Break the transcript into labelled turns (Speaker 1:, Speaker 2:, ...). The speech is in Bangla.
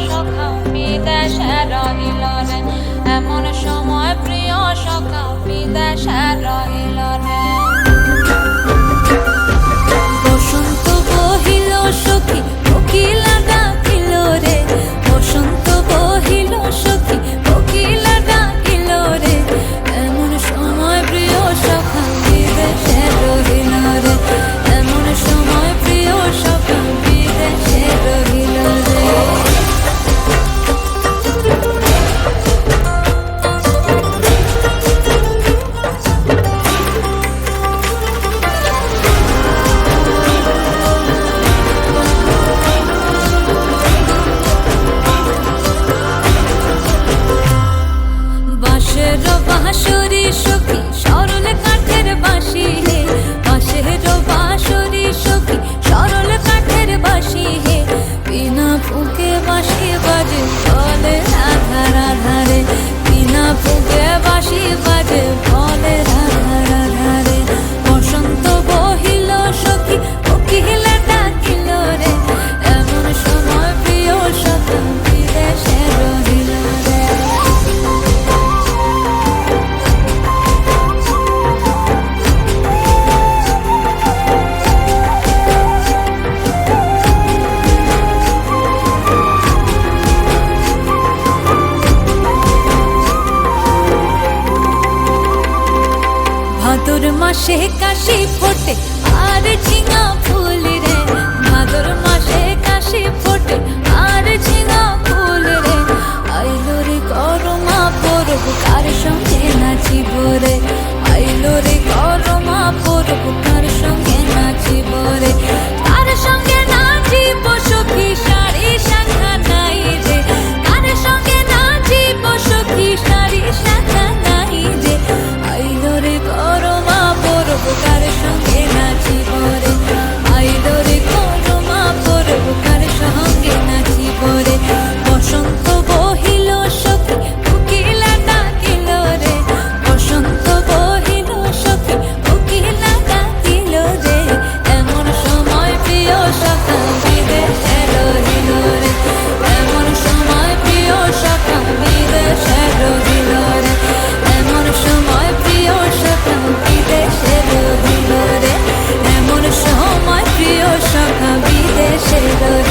Speaker 1: সখা বিদেশে রহিল রে, এমন সময় প্রিয় সখা বিদেশে রহিল রে। বসন্ত বহিল সখী কোকিলা ডাকিল রে, বসন্ত বহিল সখী কোকিলা ডাকিল রে, এমন সময় প্রিয় সখা বিদেশে রহিল রে, এমন সময় প্রিয় সখা বিদেশে রহিল রে। বাঁশের বাঁশরি সখী সরল কাঠের বাঁশি হে, বাঁশের বাঁশরি সখী সরল কাঠের বাঁশি হে, বিনা ফুঁকে বাঁশি বাজে বলে রাধা রাধা রে, বিনা ফুঁকে বাঁশি বাজে বলে রাধা রাধা রে। বসন্ত বহিল সখী কোকিলা ডাকিল রে, এমন সময় প্রিয় সখা বিদেশে রহিল রে। ভাদর মাসে কাশি ফোটে আর ঝিঙা ফুল রে, ভাদর মাসে কাশি ফোটে আর ঝিঙা ফুল রে, আইলো রে করমা পরব কার সঙ্গে নাচিব রে, আইলো রে করমা পরব কার সঙ্গে নাচিব রে, কার সঙ্গে নাচিব সখী সারি শাখা নাই রে, কার সঙ্গে নাচিব সখী সারি শাখা নাই রে, আইলো রে করমা পরব কার সঙ্গে নাচিব রে, আইলো রে করমা পরব কার সঙ্গে নাচিব রে। বসন্ত বহিল সখী কোকিলা ডাকিল রে, বসন্ত বহিল সখী কোকিলা ডাকিল রে, এমন সময় প্রিয় সখা বিদেশে রহিল রে, এমন সময় প্রিয় সখা বিদেশে রহিল রে, এমন সময় প্রিয় সখা বিদেশে রহিল রে, এমন সময় প্রিয় সখা বিদেশে রহিল।